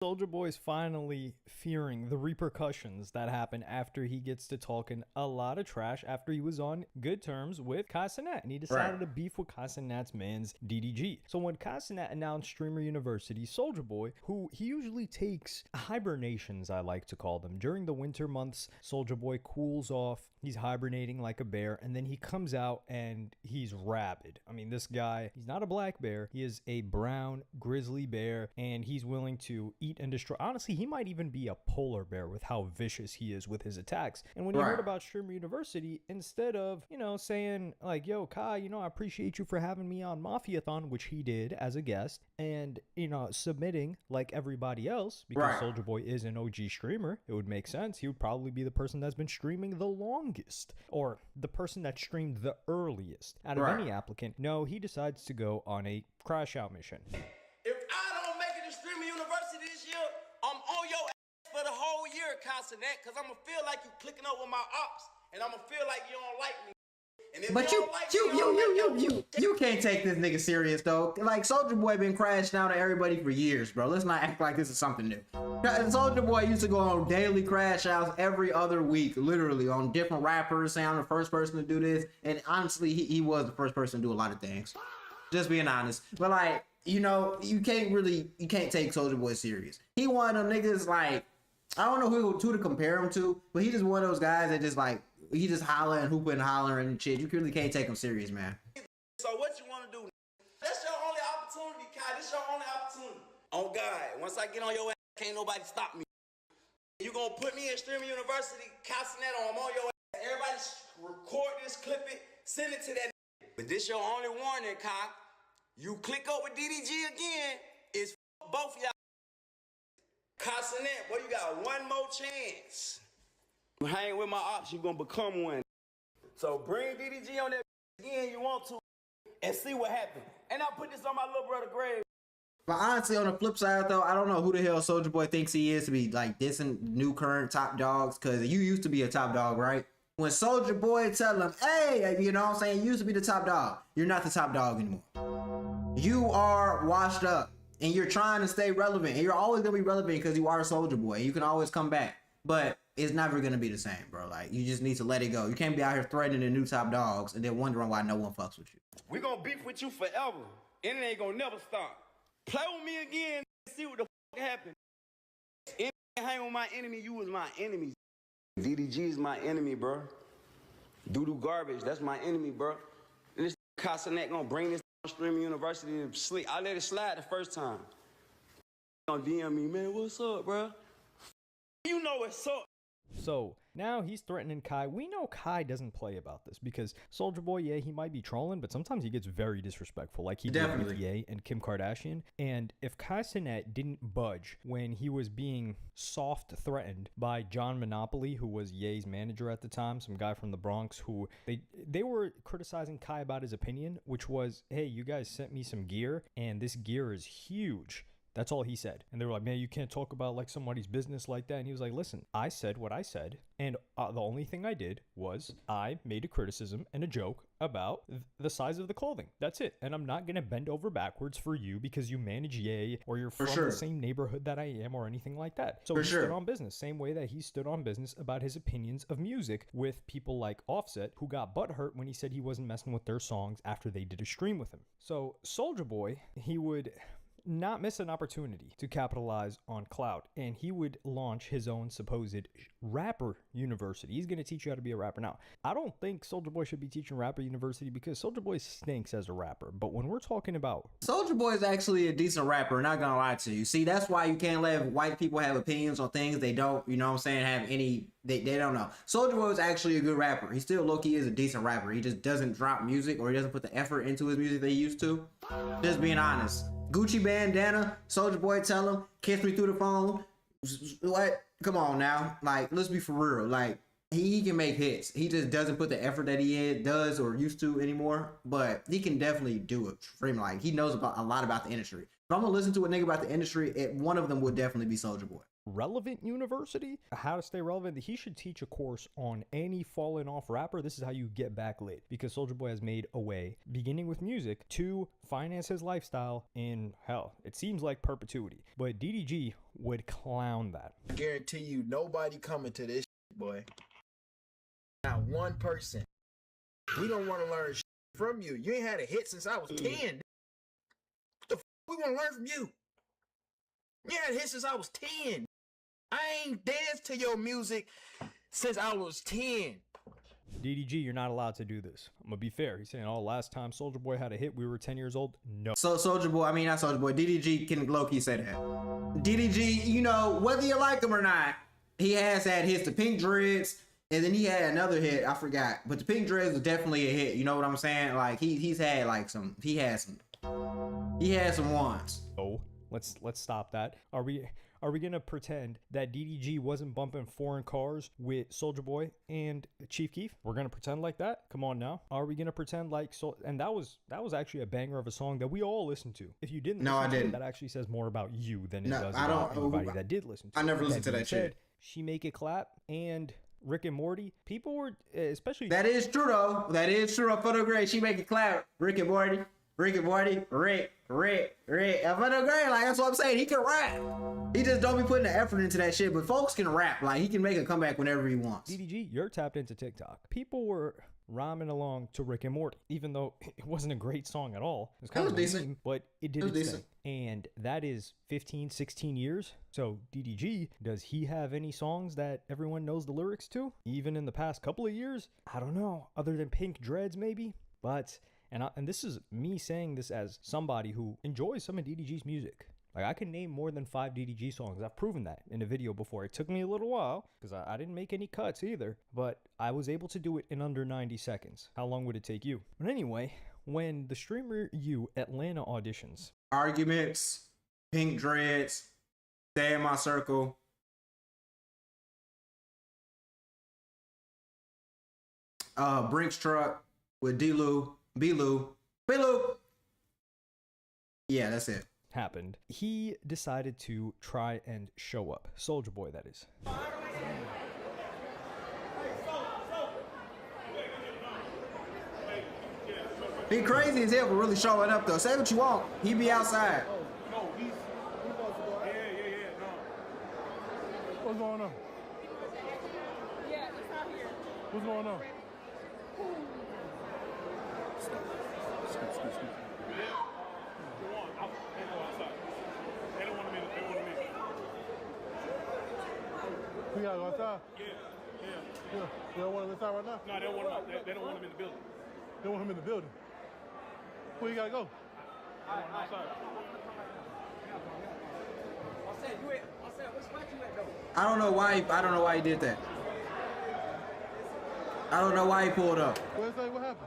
Soulja Boy's finally fearing the repercussions that happen after he gets to talking a lot of trash after he was on good terms with Cenat, and he decided to beef with Cenat's man's DDG. So when Cenat announced Streamer University, Soulja Boy, who he usually takes hibernations, I like to call them, during the winter months, Soulja Boy cools off, he's hibernating like a bear, and then he comes out and he's rabid. I mean, this guy, he's not a black bear, he is a brown grizzly bear, and he's willing to eat and destroy. Honestly, he might even be a polar bear with how vicious he is with his attacks. And when he heard about Streamer University, instead of, saying like, yo, Kai, I appreciate you for having me on Mafiathon, which he did as a guest, and, submitting like everybody else, because Soulja Boy is an OG streamer, it would make sense. He would probably be the person that's been streaming the longest, or the person that streamed the earliest out of any applicant. No, he decides to go on a crash out mission. If I don't make it to Streamer University this year, I'm on your ass for the whole year, Cenat, because I'm going to feel like you clicking up with my ops, and I'm going to feel like you don't like me. And if but you can't take this nigga serious, though. Like, Soulja Boy been crashing out on everybody for years, bro. Let's not act like this is something new. Soulja Boy used to go on daily crash outs every other week, literally, on different rappers, saying I'm the first person to do this. And honestly, he was the first person to do a lot of things. Just being honest. But, like, you can't take Soulja Boy serious. He one of them niggas, like, I don't know who to compare him to, but he just one of those guys that just, like, he just hollering, hooping, hollering and shit. You really can't take him serious, man. So what you want to do? That's your only opportunity, Kai. This your only opportunity. Oh, God. Once I get on your ass, can't nobody stop me. You gonna put me in Streamer University, Cenat, I'm on your ass. Everybody record this, clip it, send it to that. But this your only warning, Kai. You click up with DDG again, it's both of y'all. Cenat, boy, you got one more chance. You hang with my ops, you gonna become one. So bring DDG on that again, you want to, and see what happens. And I'll put this on my little brother grave. But honestly, on the flip side, though, I don't know who the hell Soulja Boy thinks he is to be like dissing new current top dogs, because you used to be a top dog, right? When Soulja Boy tell him, hey, you know what I'm saying, you used to be the top dog. You're not the top dog anymore. You are washed up, and you're trying to stay relevant, and you're always gonna be relevant because you are Soulja Boy. You can always come back, but it's never gonna be the same, bro. Like, you just need to let it go. You can't be out here threatening the new top dogs and then wondering why no one fucks with you. We gonna beef with you forever, and it ain't gonna never stop. Play with me again and see what the fuck happened. If you hang with my enemy, you was my enemy. DDG is my enemy, bro. Doo-doo garbage, that's my enemy, bro. And this Cenat gonna bring this Streamer University to sleep. I let it slide the first time. On DM me, man, what's up, bro? You know what's up. So now he's threatening Kai. We know Kai doesn't play about this because Soulja Boy, yeah, he might be trolling, but sometimes he gets very disrespectful, like he did with Ye and Kim Kardashian. And if Cenat didn't budge when he was being soft threatened by John Monopoly, who was Ye's manager at the time, some guy from the Bronx, who they were criticizing Kai about his opinion, which was, hey, you guys sent me some gear, and this gear is huge. That's all he said. And they were like, man, you can't talk about like somebody's business like that. And he was like, listen, I said what I said. And the only thing I did was I made a criticism and a joke about the size of the clothing. That's it. And I'm not going to bend over backwards for you because you manage Ye or you're from the same neighborhood that I am or anything like that. So he stood on business, same way that he stood on business about his opinions of music with people like Offset, who got butthurt when he said he wasn't messing with their songs after they did a stream with him. So Soulja Boy, he would not miss an opportunity to capitalize on clout, and he would launch his own supposed rapper university. He's going to teach you how to be a rapper. Now, I don't think Soulja Boy should be teaching rapper university because Soulja Boy stinks as a rapper, but when we're talking about Soulja Boy is actually a decent rapper, not gonna lie to you. See, that's why you can't let white people have opinions on things they don't, you know what I'm saying, have any, they don't know. Soulja Boy is actually a good rapper. He still low-key is a decent rapper. He just doesn't drop music, or he doesn't put the effort into his music that he used to. Just being honest. Gucci bandana, Soulja Boy tell him, kiss me through the phone. What? Come on now. Like, let's be for real. Like, he can make hits. He just doesn't put the effort that he does or used to anymore. But he can definitely do it. Like, he knows a lot about the industry. If I'm gonna listen to a nigga about the industry, one of them would definitely be Soulja Boy. relevant university, how to stay relevant. He should teach a course on any fallen off rapper. This is how you get back lit, because Soulja Boy has made a way, beginning with music, to finance his lifestyle in, hell, it seems like perpetuity. But DDG would clown that. I guarantee you, nobody coming to this boy. Not one person. We don't want to learn from you. You ain't had a hit since I was 10. The f we want to learn from you? You had a hit since I was 10. I ain't danced to your music since I was 10. DDG, you're not allowed to do this. I'm gonna be fair. He's saying, oh, last time Soulja Boy had a hit, we were 10 years old. No. So Soulja Boy, I mean, not Soulja Boy, DDG can low-key say that. DDG, you know, whether you like him or not, he has had hits, the Pink Dreads, and then he had another hit, I forgot. But the Pink Dreads was definitely a hit. You know what I'm saying? Like he's had like some, he had some ones. Oh, let's stop that. Are we gonna pretend that DDG wasn't bumping foreign cars with Soulja Boy and Chief Keef? We're gonna pretend like that? Come on now. Are we gonna pretend like and that was actually a banger of a song that we all listened to. If you didn't, no, I didn't. That actually says more about you than it does about anybody that did listen to it. I never listened to that shit. She Make It Clap and Rick and Morty, people were, especially... That is true, though. That is true. On Photo Grade, She Make It Clap. Rick and Morty. Rick. On Photo Grade, like, that's what I'm saying. He can rap. He just don't be putting the effort into that shit, but folks can rap. Like, he can make a comeback whenever he wants. DDG, you're tapped into TikTok. People were rhyming along to Rick and Morty, even though it wasn't a great song at all. It was kind of decent, lame, but it did its thing. And that is 15, 16 years. So DDG, does he have any songs that everyone knows the lyrics to? Even in the past couple of years? I don't know. Other than Pink Dreads, maybe? But, and this is me saying this as somebody who enjoys some of DDG's music. Like, I can name more than 5 DDG songs. I've proven that in a video before. It took me a little while because I didn't make any cuts either, but I was able to do it in under 90 seconds. How long would it take you? But anyway, when the Streamer U Atlanta auditions, Arguments, Pink Dreads, Stay in My Circle, Brinks Truck with D-Lou, B-Lou. Yeah, that's it. Happened, he decided to try and show up. Soulja Boy, that is. He crazy as hell for really showing up, though. Say what you want. He be outside. No, he's supposed to go out. Yeah, no. What's going on? Yeah, it's out here. What's going on? We gotta go outside? Yeah. They don't want him inside right now? No, they don't want him in the building. They want him in the building. Where you gotta go? Outside. I don't know why he did that. I don't know why he pulled up. What happened?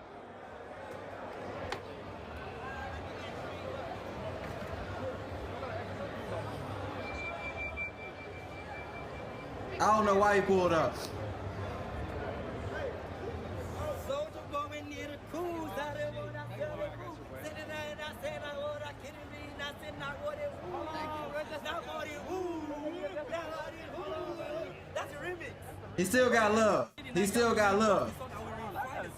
I don't know why he pulled up. He still got love. He still got love.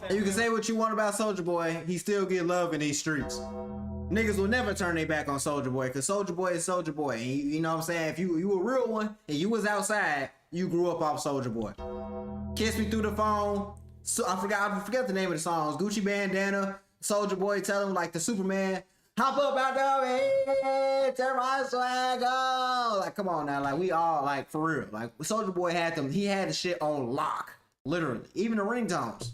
And you can say what you want about Soulja Boy, he still get love in these streets. Niggas will never turn their back on Soulja Boy, because Soulja Boy is Soulja Boy. And you know what I'm saying? If you a real one and you was outside, you grew up off Soulja Boy. Kiss Me Through the Phone. So I forgot the name of the songs. Gucci Bandana. Soulja Boy tell him like the Superman. Hop up out the way, turn my swag on. Like, come on now, like we all like for real. Like Soulja Boy had them, he had the shit on lock. Literally. Even the ringtones.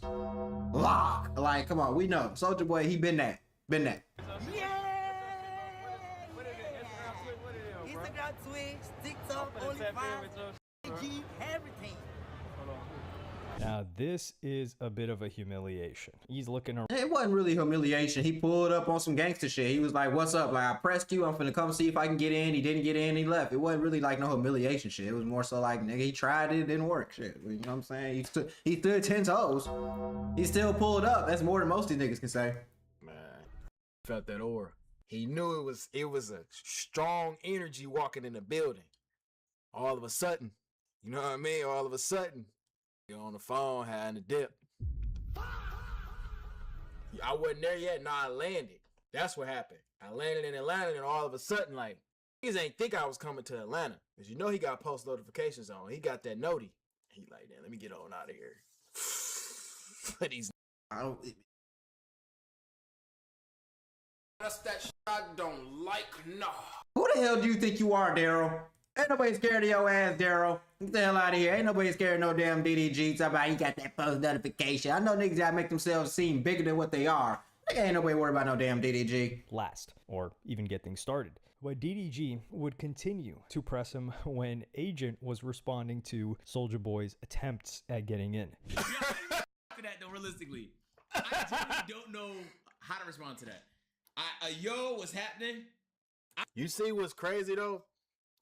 Lock. Like, come on, we know. Soulja Boy, he been that. Been that. Yeah! Instagram, Twitch, TikTok, OnlyFans, IG, everything. Now, this is a bit of a humiliation. He's looking around. It wasn't really humiliation. He pulled up on some gangster shit. He was like, what's up? Like, I pressed you. I'm finna come see if I can get in. He didn't get in. He left. It wasn't really like no humiliation shit. It was more so like, nigga, he tried it. It didn't work shit. You know what I'm saying? He stood 10 toes. He still pulled up. That's more than most of these niggas can say. Man, felt that aura. He knew it was a strong energy walking in the building. all of a sudden, you know what I mean? All of a sudden, you're on the phone having a dip. I wasn't there yet. No, I landed. That's what happened. I landed in Atlanta, and all of a sudden, like, niggas ain't think I was coming to Atlanta. Because you know he got post notifications on. He got that noti. He like, damn, let me get on out of here. For these. That's that shit I don't like, nah. Who the hell do you think you are, Daryl? Ain't nobody scared of your ass, Daryl. Get the hell out of here. Ain't nobody scared of no damn DDG. Talk about he got that post notification. I know niggas gotta make themselves seem bigger than what they are. Ain't nobody worried about no damn DDG. Last, or even get things started. But DDG would continue to press him when Agent was responding to Soulja Boy's attempts at getting in. To that though, realistically, I genuinely don't know how to respond to that. Yo, what's happening? You see what's crazy though?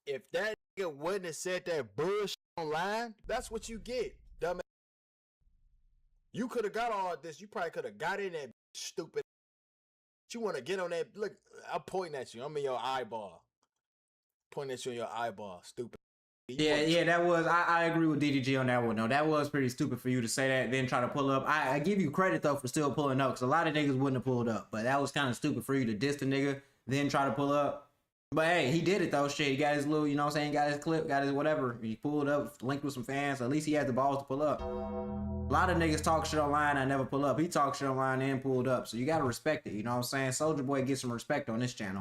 If that nigga wouldn't have said that bullshit online, that's what you get, dumbass. You could have got all this. You probably could have got in that stupid. You want to get on that? Look, I'm pointing at you. I'm in your eyeball. Pointing at you in your eyeball, stupid. Yeah, that was. I agree with DDG on that one. No, that was pretty stupid for you to say that, then try to pull up. I give you credit though for still pulling up, because a lot of niggas wouldn't have pulled up. But that was kind of stupid for you to diss the nigga, then try to pull up. But hey, he did it though. Shit, he got his little, you know what I'm saying? Got his clip, got his whatever. He pulled up, linked with some fans. At least he had the balls to pull up. A lot of niggas talk shit online, I never pull up. He talked shit online and pulled up. So you gotta respect it. You know what I'm saying? Soulja Boy gets some respect on this channel.